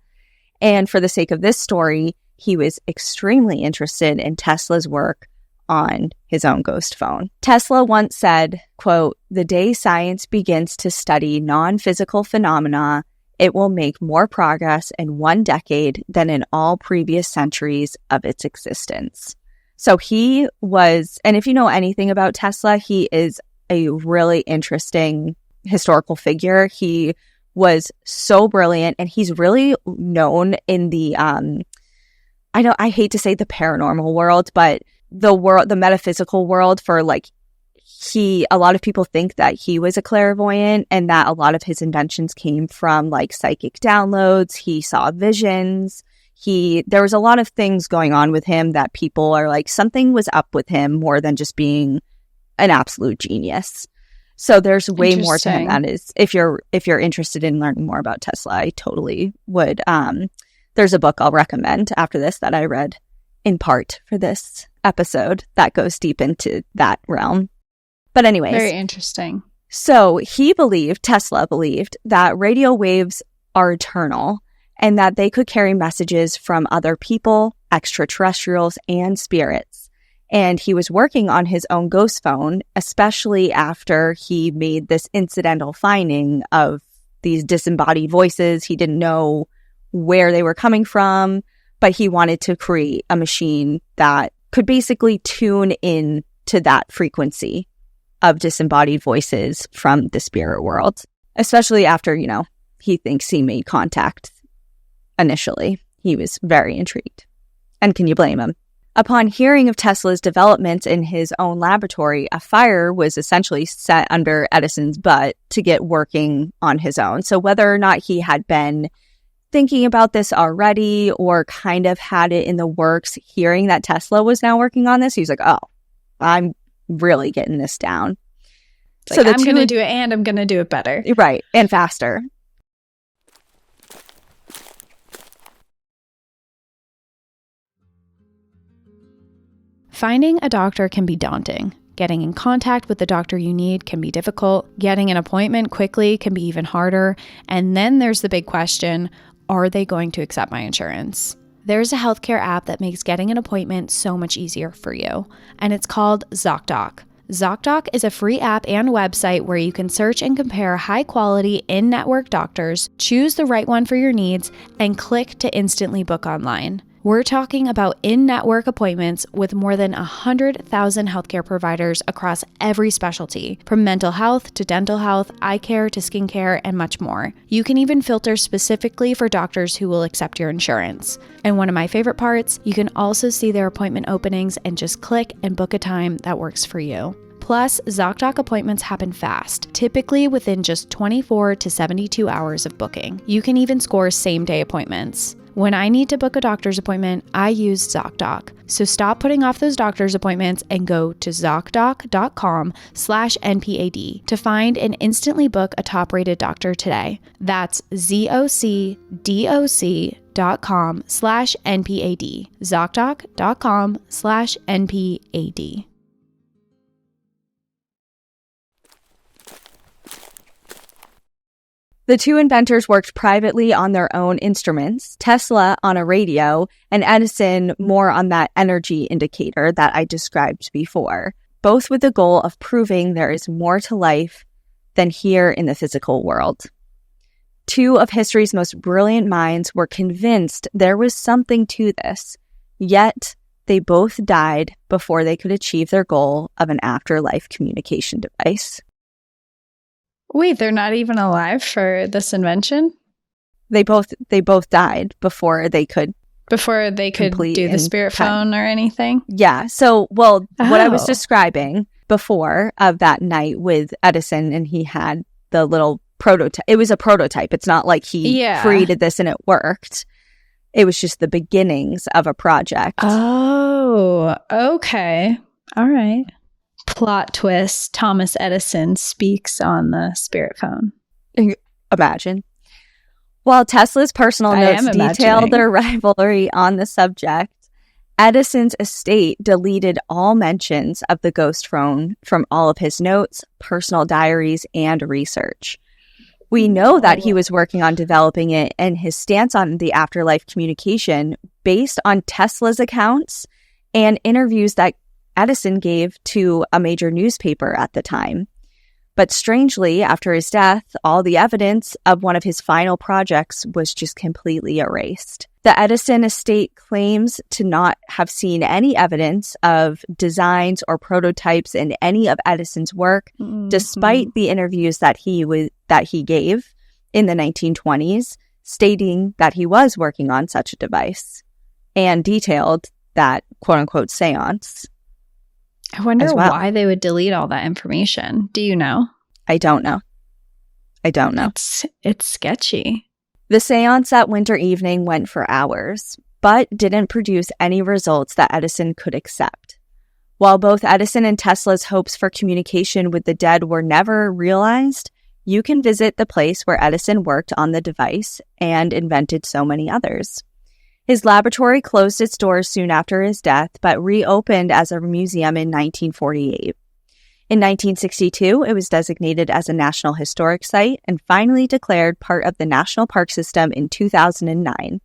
Speaker 1: And for the sake of this story, he was extremely interested in Tesla's work on his own ghost phone. Tesla once said, quote, "The day science begins to study non-physical phenomena, it will make more progress in 1 decade than in all previous centuries of its existence." So he was, and if you know anything about Tesla, he is a really interesting historical figure. He was so brilliant, and he's really known in the, I hate to say the paranormal world, but the metaphysical world for like, a lot of people think that he was a clairvoyant and that a lot of his inventions came from like psychic downloads. He saw visions. There was a lot of things going on with him that people are like, something was up with him more than just being an absolute genius. So there's way more to him. That is, if you're interested in learning more about Tesla, I totally would. There's a book I'll recommend after this that I read in part for this episode that goes deep into that realm. But anyways.
Speaker 2: Very interesting.
Speaker 1: So Tesla believed that radio waves are eternal and that they could carry messages from other people, extraterrestrials, and spirits. And he was working on his own ghost phone, especially after he made this incidental finding of these disembodied voices. He didn't know where they were coming from, but he wanted to create a machine that could basically tune in to that frequency of disembodied voices from the spirit world, especially after, he thinks he made contact initially. He was very intrigued. And can you blame him? Upon hearing of Tesla's developments in his own laboratory, a fire was essentially set under Edison's butt to get working on his own. So whether or not he had been thinking about this already or kind of had it in the works, hearing that Tesla was now working on this, he was like, oh, I'm really getting this down.
Speaker 2: Like, so I'm going to do it and I'm going to do it better.
Speaker 1: Right. And faster.
Speaker 3: Finding a doctor can be daunting. Getting in contact with the doctor you need can be difficult. Getting an appointment quickly can be even harder. And then there's the big question, are they going to accept my insurance? There's a healthcare app that makes getting an appointment so much easier for you, and it's called ZocDoc. ZocDoc is a free app and website where you can search and compare high-quality in-network doctors, choose the right one for your needs, and click to instantly book online. We're talking about in-network appointments with more than 100,000 healthcare providers across every specialty, from mental health to dental health, eye care to skincare, and much more. You can even filter specifically for doctors who will accept your insurance. And one of my favorite parts, you can also see their appointment openings and just click and book a time that works for you. Plus, ZocDoc appointments happen fast, typically within just 24 to 72 hours of booking. You can even score same-day appointments. When I need to book a doctor's appointment, I use ZocDoc. So stop putting off those doctor's appointments and go to ZocDoc.com/NPAD to find and instantly book a top-rated doctor today. That's ZocDoc.com/NPAD. ZocDoc.com/NPAD.
Speaker 1: The two inventors worked privately on their own instruments, Tesla on a radio, and Edison more on that energy indicator that I described before, both with the goal of proving there is more to life than here in the physical world. Two of history's most brilliant minds were convinced there was something to this, yet they both died before they could achieve their goal of an afterlife communication device.
Speaker 2: Wait, they're not even alive for this invention?
Speaker 1: They both died before they could
Speaker 2: do the spirit phone or anything?
Speaker 1: Yeah. So, what I was describing before of that night with Edison, and he had the little prototype. It was a prototype. It's not like he created this and it worked. It was just the beginnings of a project.
Speaker 2: Oh, okay. All right. Plot twist, Thomas Edison speaks on the spirit phone.
Speaker 1: Imagine. While Tesla's personal notes detail their rivalry on the subject, Edison's estate deleted all mentions of the ghost phone from all of his notes, personal diaries, and research. We know that he was working on developing it, and his stance on the afterlife communication based on Tesla's accounts and interviews that Edison gave to a major newspaper at the time. But strangely, after his death, all the evidence of one of his final projects was just completely erased. The Edison estate claims to not have seen any evidence of designs or prototypes in any of Edison's work, despite the interviews that he gave in the 1920s, stating that he was working on such a device and detailed that quote-unquote seance.
Speaker 2: I wonder why they would delete all that information. Do you know?
Speaker 1: I don't know.
Speaker 2: It's sketchy.
Speaker 1: The seance that winter evening went for hours, but didn't produce any results that Edison could accept. While both Edison and Tesla's hopes for communication with the dead were never realized, you can visit the place where Edison worked on the device and invented so many others. His laboratory closed its doors soon after his death, but reopened as a museum in 1948. In 1962, it was designated as a National Historic Site and finally declared part of the National Park System in 2009.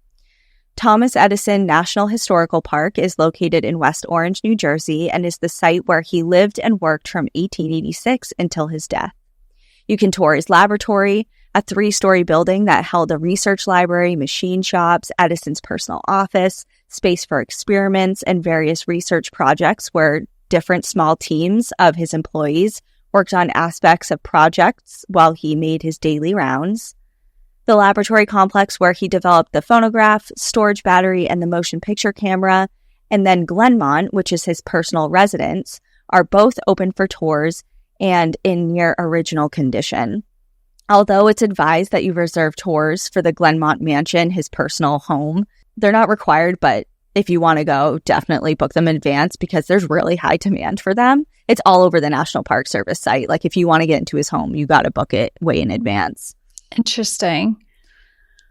Speaker 1: Thomas Edison National Historical Park is located in West Orange, New Jersey, and is the site where he lived and worked from 1886 until his death. You can tour his laboratory, a 3-story building that held a research library, machine shops, Edison's personal office, space for experiments, and various research projects where different small teams of his employees worked on aspects of projects while he made his daily rounds. The laboratory complex where he developed the phonograph, storage battery, and the motion picture camera, and then Glenmont, which is his personal residence, are both open for tours and in near original condition. Although it's advised that you reserve tours for the Glenmont Mansion, his personal home, they're not required, but if you want to go, definitely book them in advance because there's really high demand for them. It's all over the National Park Service site. Like if you want to get into his home, you got to book it way in advance.
Speaker 2: Interesting.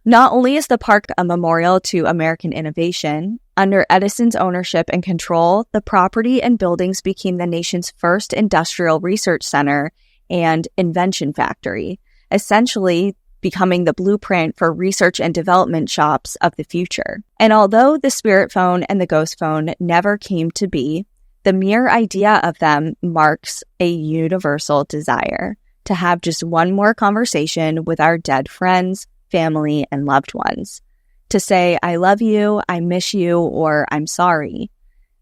Speaker 1: Not only is the park a memorial to American innovation, under Edison's ownership and control, the property and buildings became the nation's first industrial research center and invention factory, essentially becoming the blueprint for research and development shops of the future. And although the spirit phone and the ghost phone never came to be, the mere idea of them marks a universal desire to have just one more conversation with our dead friends, family, and loved ones. To say, I love you, I miss you, or I'm sorry.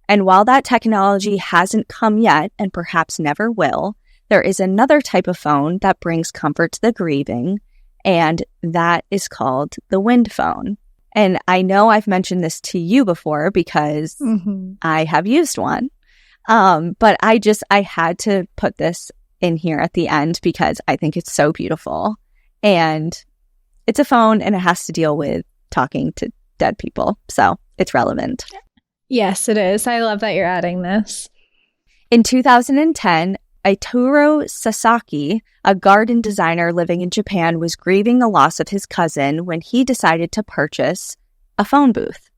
Speaker 1: And while that technology hasn't come yet, and perhaps never will, there is another type of phone that brings comfort to the grieving, and that is called the wind phone. And I know I've mentioned this to you before because I have used one. But I had to put this in here at the end because I think it's so beautiful. And it's a phone and it has to deal with talking to dead people. So it's relevant.
Speaker 2: Yes, it is. I love that you're adding this.
Speaker 1: In 2010, Aituro Sasaki, a garden designer living in Japan, was grieving the loss of his cousin when he decided to purchase a phone booth.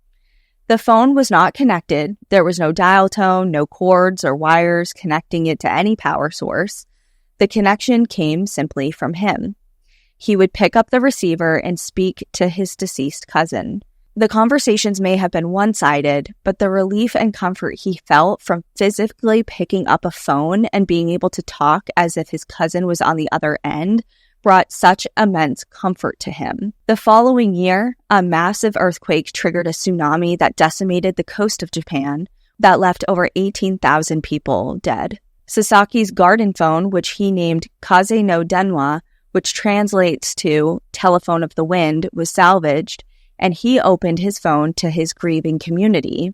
Speaker 1: The phone was not connected. There was no dial tone, no cords or wires connecting it to any power source. The connection came simply from him. he would pick up the receiver and speak to his deceased cousin. The conversations may have been one-sided, but the relief and comfort he felt from physically picking up a phone and being able to talk as if his cousin was on the other end brought such immense comfort to him. The following year, a massive earthquake triggered a tsunami that decimated the coast of Japan that left over 18,000 people dead. Sasaki's garden phone, which he named Kaze no Denwa, which translates to telephone of the wind, was salvaged, and he opened his phone to his grieving community.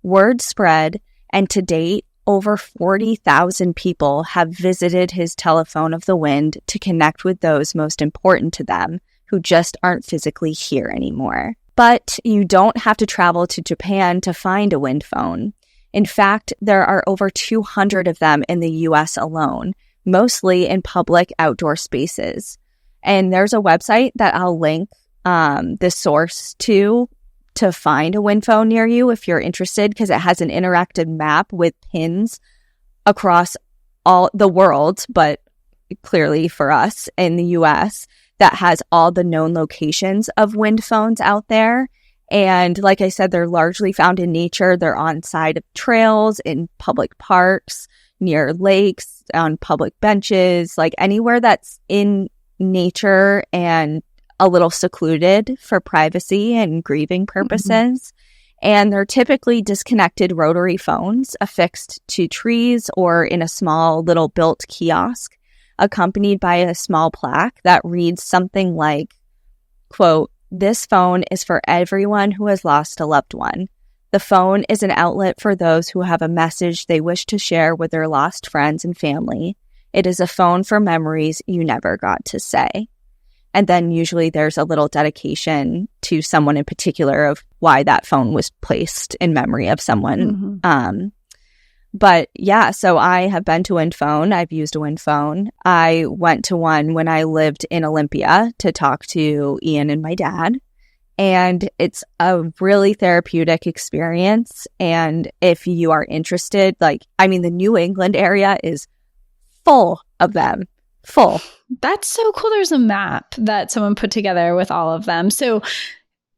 Speaker 1: Word spread, and to date, over 40,000 people have visited his telephone of the wind to connect with those most important to them who just aren't physically here anymore. But you don't have to travel to Japan to find a wind phone. In fact, there are over 200 of them in the US alone, mostly in public outdoor spaces. And there's a website that I'll link the source to find a wind phone near you if you're interested, because it has an interactive map with pins across all the world, but clearly for us in the US, that has all the known locations of wind phones out there. And like I said, they're largely found in nature. They're on side of trails, in public parks, near lakes, on public benches, like anywhere that's in nature and a little secluded for privacy and grieving purposes. Mm-hmm. And they're typically disconnected rotary phones affixed to trees or in a small little built kiosk, accompanied by a small plaque that reads something like, quote, "This phone is for everyone who has lost a loved one. The phone is an outlet for those who have a message they wish to share with their lost friends and family. It is a phone for memories you never got to say." And then usually there's a little dedication to someone in particular of why that phone was placed in memory of someone. Mm-hmm. But yeah, so I have been to Wind Phone. I've used a Wind Phone. I went to one when I lived in Olympia to talk to Ian and my dad. And it's a really therapeutic experience. And if you are interested, the New England area is full of them. Full.
Speaker 2: That's so cool. There's a map that someone put together with all of them. So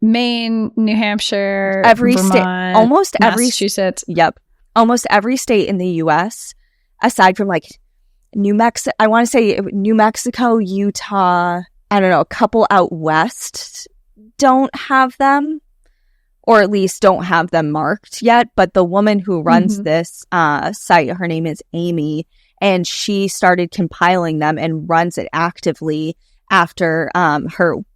Speaker 2: Maine, New Hampshire,
Speaker 1: every
Speaker 2: Vermont,
Speaker 1: state, almost
Speaker 2: Massachusetts.
Speaker 1: Yep. Almost every state in the US, aside from New Mexico, I want to say New Mexico, Utah, I don't know, a couple out west don't have them, or at least don't have them marked yet. But the woman who runs this site, her name is Amy, and she started compiling them and runs it actively after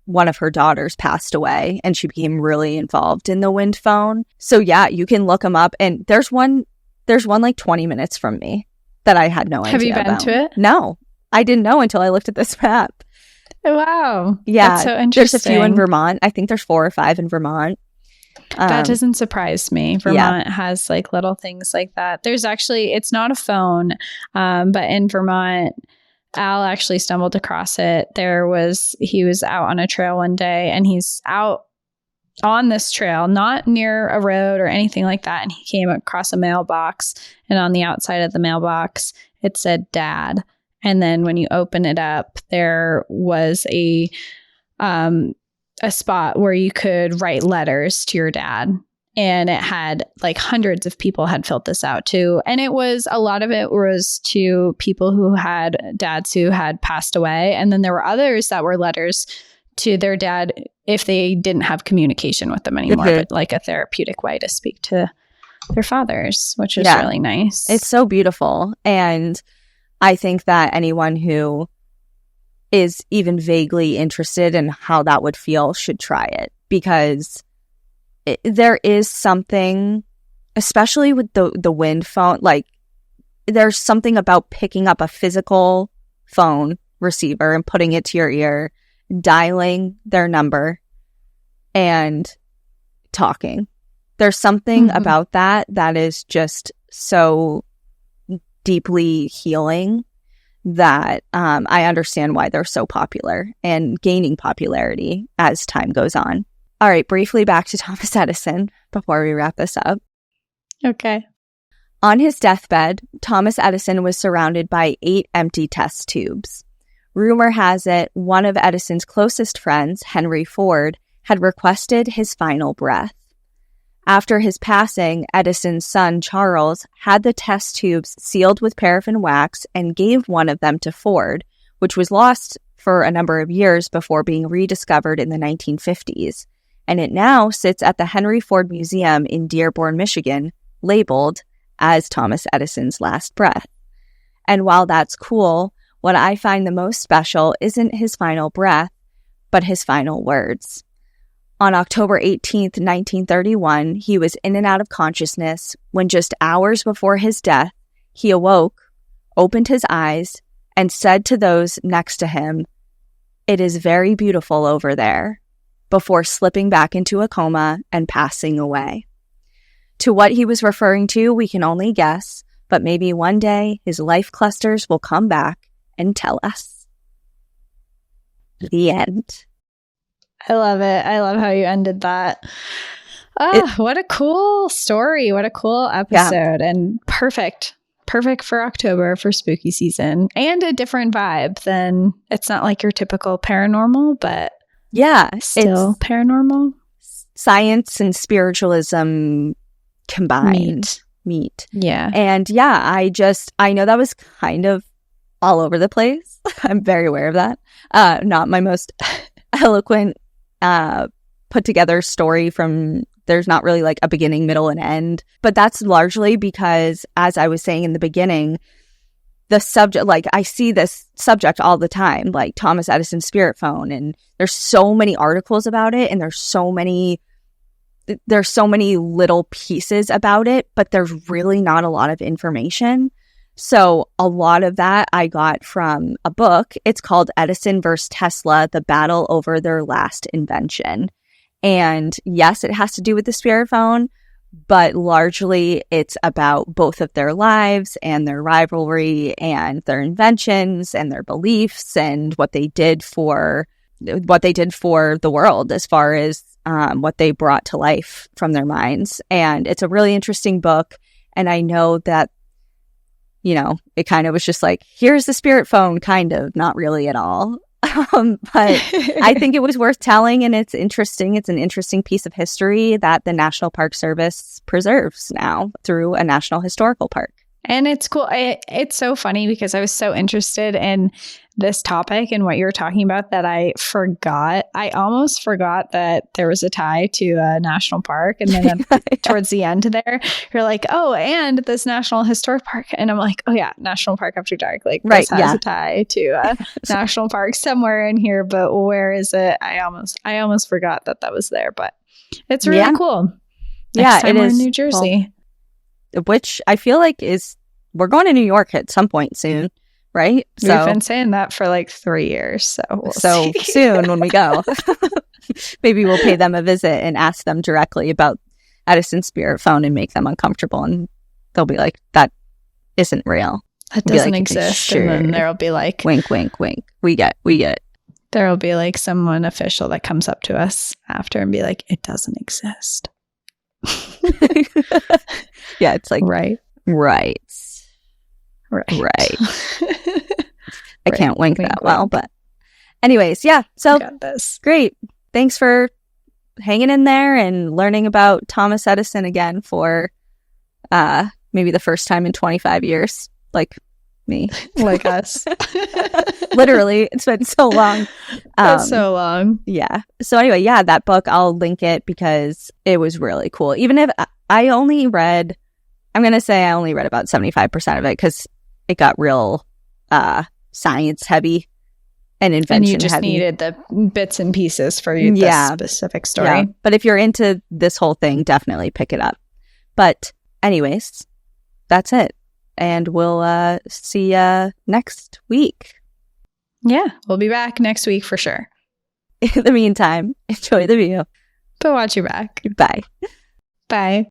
Speaker 1: one of her daughters passed away, and she became really involved in the Wind Phone. So yeah, you can look them up, and there's one 20 minutes from me that I had no idea.
Speaker 2: Have you been
Speaker 1: about.
Speaker 2: to it?
Speaker 1: No, I didn't know until I looked at this map.
Speaker 2: Oh, wow.
Speaker 1: Yeah,
Speaker 2: that's so interesting.
Speaker 1: There's a few in Vermont. I think there's 4 or 5 in Vermont.
Speaker 2: That doesn't surprise me. Vermont has little things like that. There's actually, it's not a phone, but in Vermont, Al actually stumbled across it. He was out on a trail one day, and he's out on this trail, not near a road or anything like that. And he came across a mailbox, and on the outside of the mailbox, it said Dad. And then when you open it up, there was a spot where you could write letters to your dad. And it had hundreds of people had filled this out too. And a lot of it was to people who had dads who had passed away. And then there were others that were letters to their dad if they didn't have communication with them anymore, but a therapeutic way to speak to their fathers, which is really nice.
Speaker 1: It's so beautiful. And I think that anyone who is even vaguely interested in how that would feel should try it, because there is something, especially with the Wind Phone, there's something about picking up a physical phone receiver and putting it to your ear, dialing their number, and talking. There's something about that is just so deeply healing that I understand why they're so popular and gaining popularity as time goes on. All right, briefly back to Thomas Edison before we wrap this up.
Speaker 2: Okay.
Speaker 1: On his deathbed, Thomas Edison was surrounded by 8 empty test tubes. Rumor has it one of Edison's closest friends, Henry Ford, had requested his final breath. After his passing, Edison's son, Charles, had the test tubes sealed with paraffin wax and gave one of them to Ford, which was lost for a number of years before being rediscovered in the 1950s. And it now sits at the Henry Ford Museum in Dearborn, Michigan, labeled as Thomas Edison's last breath. And while that's cool, what I find the most special isn't his final breath, but his final words. On October 18th, 1931, he was in and out of consciousness when just hours before his death, he awoke, opened his eyes, and said to those next to him, "It is very beautiful over there," before slipping back into a coma and passing away. To what he was referring to, we can only guess, but maybe one day his life clusters will come back and tell us. The end.
Speaker 2: I love it. I love how you ended that. What a cool story. What a cool episode. Yeah. And perfect for October, for spooky season, and a different vibe than, it's not like your typical paranormal, but
Speaker 1: yeah,
Speaker 2: still paranormal.
Speaker 1: Science and spiritualism combined. Meet.
Speaker 2: Yeah.
Speaker 1: And yeah, I know that was kind of all over the place. I'm very aware of that. Not my most eloquent put together story there's not really like a beginning, middle, and end. But that's largely because, as I was saying in the beginning, the subject, like I see this subject all the time, like Thomas Edison's spirit phone, and there's so many articles about it, and there's so many little pieces about it, but there's really not a lot of information. So a lot of that I got from a book. It's called Edison vs. Tesla, The Battle Over Their Last Invention. And yes, it has to do with the spirit phone, but largely it's about both of their lives and their rivalry and their inventions and their beliefs and what they did for the world as far as what they brought to life from their minds. And it's a really interesting book. And I know that, it kind of was just like, here's the spirit phone, kind of, not really at all. But I think it was worth telling, and it's interesting. It's an interesting piece of history that the National Park Service preserves now through a national historical park.
Speaker 2: And it's cool. It's so funny because I was so interested in this topic and what you were talking about that I forgot. I almost forgot that there was a tie to a national park. And then towards the end there, you're like, oh, and this National Historic Park. And I'm like, oh yeah, National Park After Dark. Like this has a tie to a national park somewhere in here, but where is it? I almost forgot that was there, but it's really cool. Next time we're in New Jersey.
Speaker 1: Which I feel like we're going to New York at some point soon, right?
Speaker 2: We've been saying that for like 3 years. So
Speaker 1: soon when we go, maybe we'll pay them a visit and ask them directly about Edison's spirit phone and make them uncomfortable. And they'll be like, that isn't real.
Speaker 2: That doesn't exist. Sure. And then there'll be like,
Speaker 1: wink, wink, wink. We get it.
Speaker 2: There'll be like someone official that comes up to us after and be like, it doesn't exist.
Speaker 1: Yeah, it's like
Speaker 2: right.
Speaker 1: I can't wink that well, but anyways, yeah. So great. Thanks for hanging in there and learning about Thomas Edison again for maybe the first time in 25 years, like me,
Speaker 2: like us.
Speaker 1: Literally, it's been so long.
Speaker 2: It's so long.
Speaker 1: Yeah. So anyway, yeah, that book, I'll link it because it was really cool. Even if I only read about 75% of it because it got real science heavy and invention
Speaker 2: heavy. And you just needed the bits and pieces for this specific story. Yeah.
Speaker 1: But if you're into this whole thing, definitely pick it up. But anyways, that's it. And we'll see you next week.
Speaker 2: Yeah, we'll be back next week for sure.
Speaker 1: In the meantime, enjoy the view.
Speaker 2: But watch your back.
Speaker 1: Bye.
Speaker 2: Bye.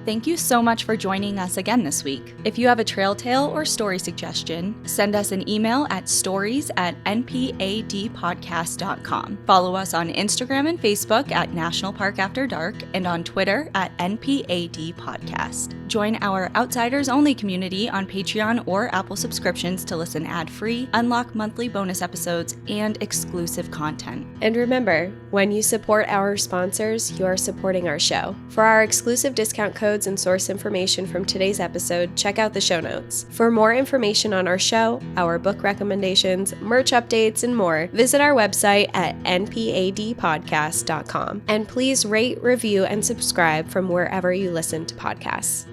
Speaker 1: Thank you so much for joining us again this week. If you have a trail tale or story suggestion, send us an email at stories@npadpodcast.com. Follow us on Instagram and Facebook at National Park After Dark and on Twitter at NPAD Podcast. Join our Outsiders Only community on Patreon or Apple subscriptions to listen ad-free, unlock monthly bonus episodes, and exclusive content.
Speaker 4: And remember, when you support our sponsors, you are supporting our show. For our exclusive discount codes and source information from today's episode, check out the show notes. For more information on our show, our book recommendations, merch updates, and more, visit our website at npadpodcast.com. And please rate, review, and subscribe from wherever you listen to podcasts.